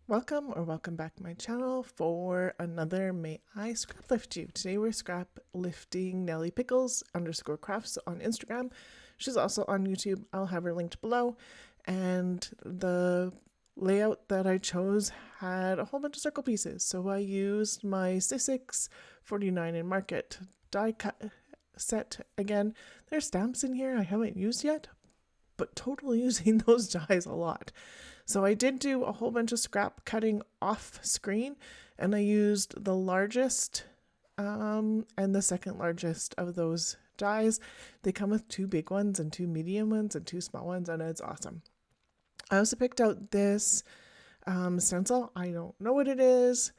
Welcome or welcome back to my channel for another May I Scraplift You. Today we're scrap lifting Nelly Pickles _ crafts on Instagram. She's also on YouTube. I'll have her linked below. And the layout that I chose had a whole bunch of circle pieces. So I used my Sissics 49 in Market die cut set again. There's stamps in here I haven't used yet, but totally using those dies a lot. So I did do a whole bunch of scrap cutting off screen, and I used the largest and the second largest of those dies. They come with 2 big ones and 2 medium ones and 2 small ones, and it's awesome. I also picked out this stencil. I don't know what it is,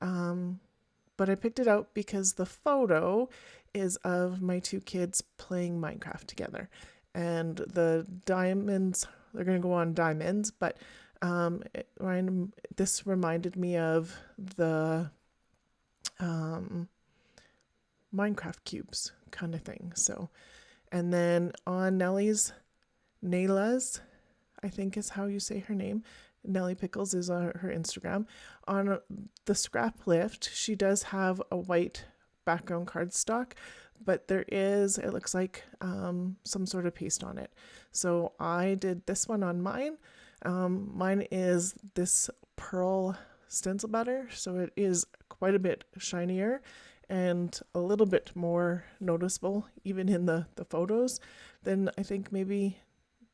but I picked it out because the photo is of my 2 kids playing Minecraft together. And the diamonds, they're going to go on diamonds, but this reminded me of the Minecraft cubes kind of thing. So, and then on Neyla's, I think is how you say her name. Nelly Pickles is her Instagram. On the Scraplift, she does have a white background cardstock, but there is, it looks like some sort of paste on it. So I did this one on mine. Mine is this pearl stencil butter, so it is quite a bit shinier and a little bit more noticeable even in the photos than I think maybe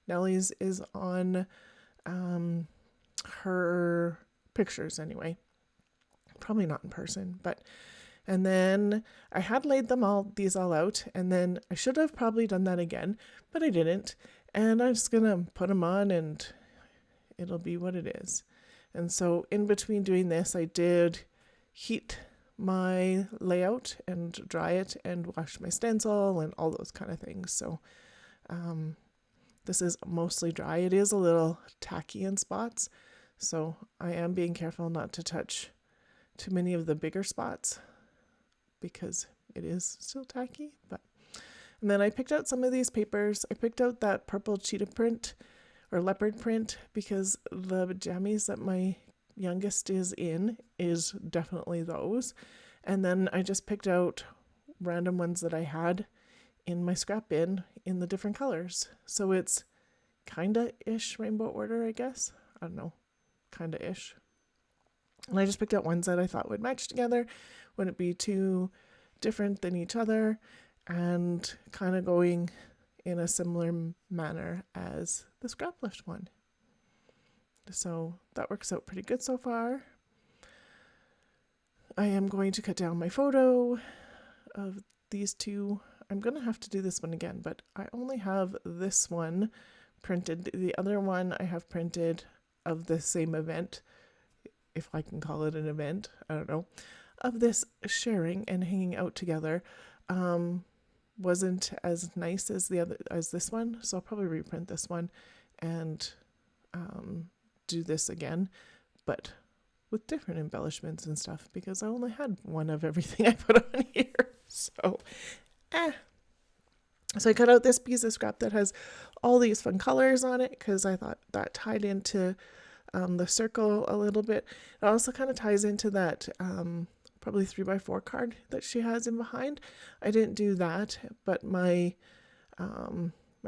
Nelly's is on her pictures anyway. Probably not in person, but and then I had laid these all out, and then I should have probably done that again, but I didn't. And I'm just gonna put them on and it'll be what it is. And so in between doing this, I did heat my layout and dry it and wash my stencil and all those kind of things. So this is mostly dry. It is a little tacky in spots, so I am being careful not to touch too many of the bigger spots, because it is still tacky. And then I picked out some of these papers. I picked out that purple cheetah print or leopard print because the jammies that my youngest is in is definitely those. And then I just picked out random ones that I had in my scrap bin in the different colors. So it's kinda-ish rainbow order, I guess. I don't know, kinda-ish. And I just picked out ones that I thought would match together, wouldn't be too different than each other, and kind of going in a similar manner as the Scraplift one. So that works out pretty good so far. I am going to cut down my photo of these 2. I'm going to have to do this one again, but I only have this one printed. The other one I have printed of the same event, if I can call it an event, I don't know, of this sharing and hanging out together. Wasn't as nice as this one, so I'll probably reprint this one and do this again, but with different embellishments and stuff, because I only had one of everything I put on here. So I cut out this piece of scrap that has all these fun colors on it because I thought that tied into the circle a little bit. It also kind of ties into that probably 3x4 card that she has in behind. I didn't do that, but my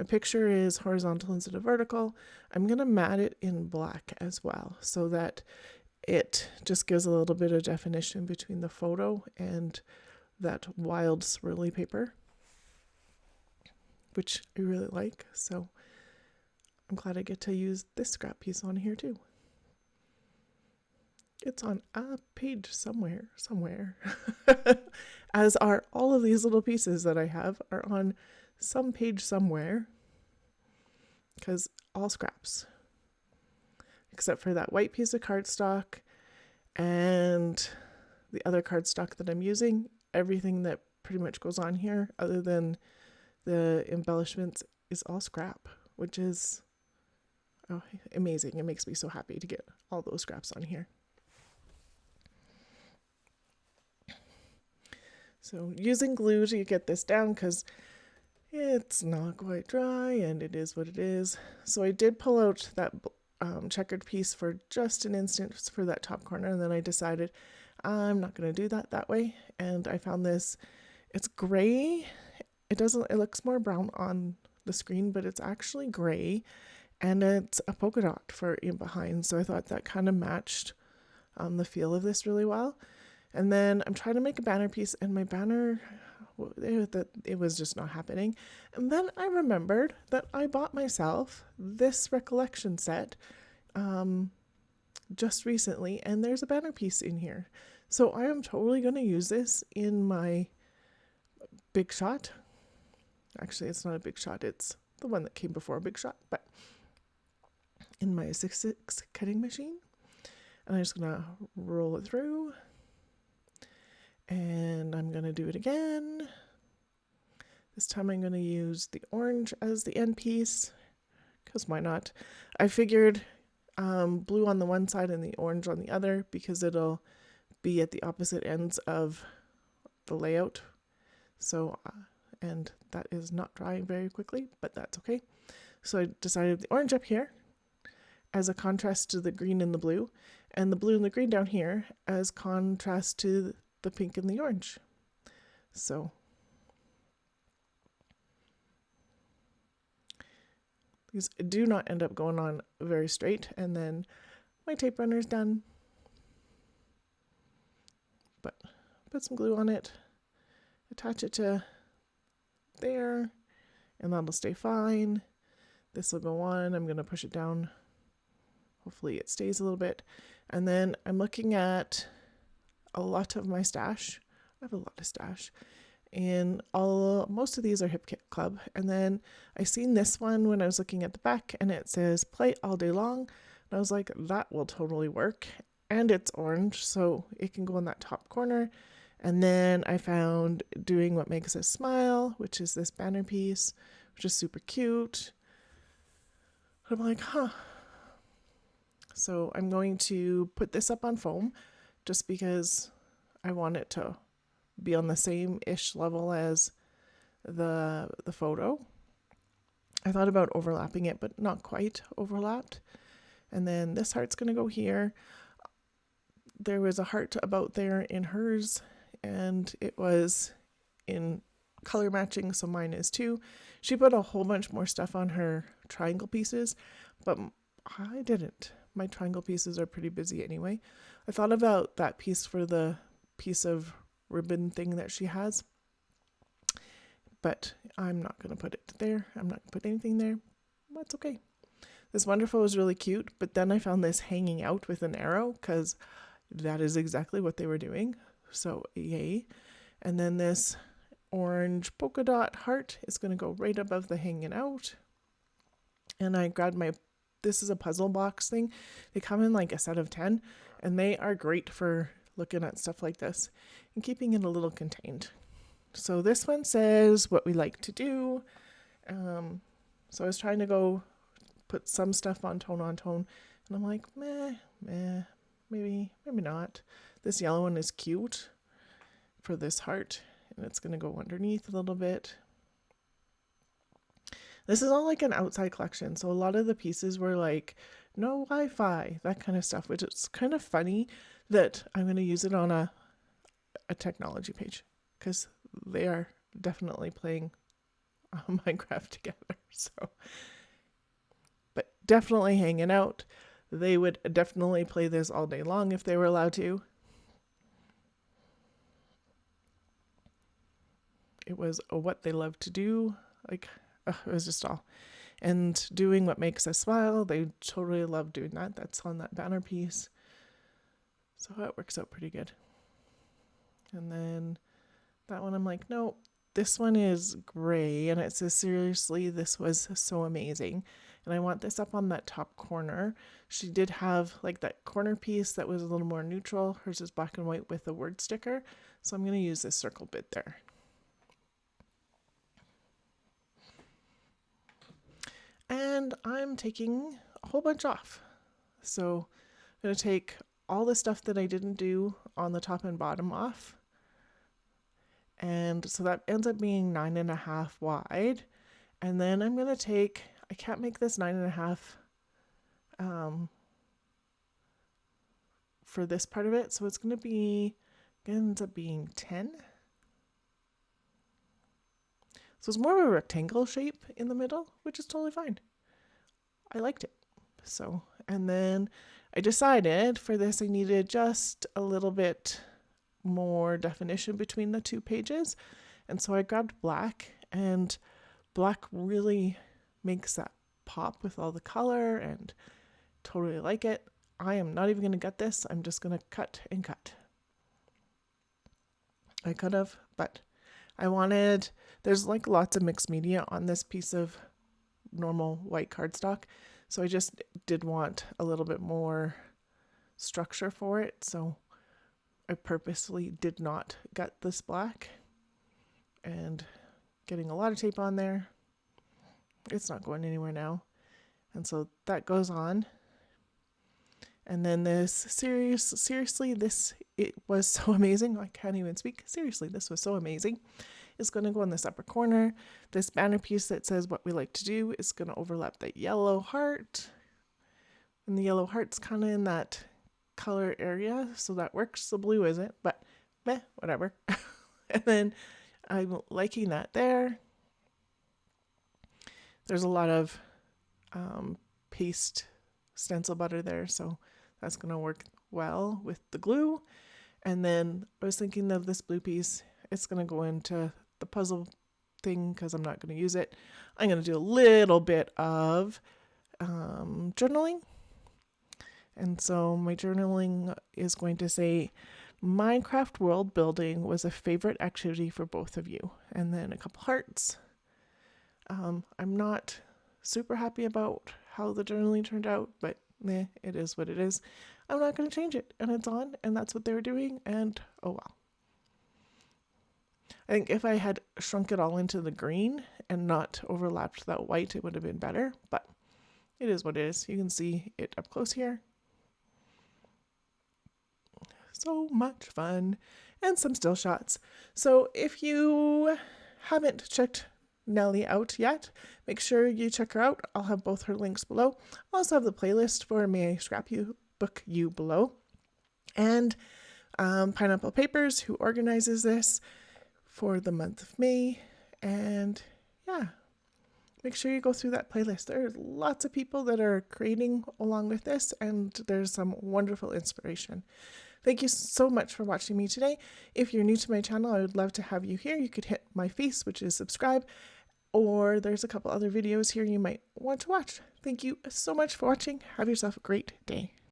picture is horizontal instead of vertical. I'm gonna mat it in black as well, so that it just gives a little bit of definition between the photo and that wild swirly paper, which I really like. So I'm glad I get to use this scrap piece on here too. It's on a page somewhere, as are all of these little pieces that I have are on some page somewhere, because all scraps, except for that white piece of cardstock and the other cardstock that I'm using. Everything that pretty much goes on here, other than the embellishments, is all scrap, which is amazing. It makes me so happy to get all those scraps on here. So using glue to get this down, because it's not quite dry and it is what it is. So I did pull out that checkered piece for just an instant for that top corner, and then I decided I'm not going to do that way. And I found this, it's gray. It looks more brown on the screen, but it's actually gray, and it's a polka dot for in behind. So I thought that kind of matched the feel of this really well. And then I'm trying to make a banner piece, and my banner, it was just not happening. And then I remembered that I bought myself this recollection set just recently, and there's a banner piece in here. So I am totally going to use this in my Big Shot. Actually, it's not a Big Shot, it's the one that came before a Big Shot, but in my 6/6 cutting machine. And I'm just going to roll it through. And I'm going to do it again. This time I'm going to use the orange as the end piece, because why not? I figured blue on the one side and the orange on the other, because it'll be at the opposite ends of the layout. So, and that is not drying very quickly, but that's okay. So I decided the orange up here as a contrast to the green and the blue, and the blue and the green down here as contrast to the pink and the orange. So these do not end up going on very straight, and then my tape runner's done. But put some glue on it, attach it to there, and that'll stay fine. This will go on. I'm going to push it down. Hopefully it stays a little bit. And then I'm looking at a lot of my stash. I have a lot of stash. And most of these are Hip Kit Club. And then I seen this one when I was looking at the back, and it says play all day long. And I was like, that will totally work. And it's orange, so it can go in that top corner. And then I found Doing What Makes Us Smile, which is this banner piece, which is super cute. I'm like, huh. So I'm going to put this up on foam just because I want it to be on the same-ish level as the photo. I thought about overlapping it, but not quite overlapped. And then this heart's going to go here. There was a heart about there in hers, and it was in color matching, so mine is too. She put a whole bunch more stuff on her triangle pieces, but I didn't. My triangle pieces are pretty busy anyway. I thought about that piece for the piece of ribbon thing that she has, but I'm not going to put it there. I'm not going to put anything there. That's okay. This Wonderful was really cute, but then I found this hanging out with an arrow, because that is exactly what they were doing. So yay. And then this orange polka dot heart is going to go right above the hanging out. And I grabbed this is a puzzle box thing. They come in like a set of 10, and they are great for looking at stuff like this and keeping it a little contained. So this one says what we like to do. So I was trying to go put some stuff on tone, and I'm like, maybe not. This yellow one is cute for this heart, and it's going to go underneath a little bit. This is all like an outside collection, so a lot of the pieces were like no Wi-Fi, that kind of stuff, which is kind of funny that I'm going to use it on a technology page, because they are definitely playing Minecraft together. So, but definitely hanging out. They would definitely play this all day long if they were allowed to. It was what they love to do. Like, it was just all. And Doing What Makes Us Smile, they totally love doing that. That's on that banner piece. So that works out pretty good. And then that one, I'm like, no, this one is gray. And it says, seriously, this was so amazing. And I want this up on that top corner. She did have like that corner piece that was a little more neutral. Hers is black and white with a word sticker. So I'm going to use this circle bit there. And I'm taking a whole bunch off. So I'm going to take all the stuff that I didn't do on the top and bottom off. And so that ends up being 9.5 wide. And then I'm going to take, I can't make this 9.5 for this part of it. So it's going to be, it ends up being 10. So it's more of a rectangle shape in the middle, which is totally fine. I liked it. So, and then I decided for this I needed just a little bit more definition between the two pages. And so I grabbed black, and black really makes that pop with all the color, and totally like it. I am not even going to gut this. I'm just going to cut and cut. I could have, but I wanted, there's like lots of mixed media on this piece of normal white cardstock. So I just did want a little bit more structure for it. So I purposely did not gut this black, and getting a lot of tape on there. It's not going anywhere now. And so that goes on. And then this seriously, this, it was so amazing. I can't even speak. Seriously, this was so amazing. It's going to go in this upper corner. This banner piece that says what we like to do is going to overlap that yellow heart. And the yellow heart's kind of in that color area, so that works. The blue isn't, but meh, whatever. And then I'm liking that there. There's a lot of paste stencil butter there, so that's going to work well with the glue. And then I was thinking of this blue piece. It's going to go into the puzzle thing because I'm not going to use it. I'm going to do a little bit of journaling. And so my journaling is going to say, Minecraft world building was a favorite activity for both of you. And then a couple hearts. I'm not super happy about how the journaling turned out, but it is what it is. I'm not going to change it, and it's on, and that's what they were doing, and oh well. I think if I had shrunk it all into the green and not overlapped that white, it would have been better, but it is what it is. You can see it up close here. So much fun, and some still shots. So if you haven't checked Nelly out yet, make sure you check her out. I'll have both her links below. I'll also have the playlist for May I Scraplift you below. And Pineapple Papers, who organizes this for the month of May. And yeah, make sure you go through that playlist. There's lots of people that are creating along with this, and there's some wonderful inspiration. Thank you so much for watching me today. If you're new to my channel, I would love to have you here. You could hit my face, which is subscribe, or there's a couple other videos here you might want to watch. Thank you so much for watching. Have yourself a great day.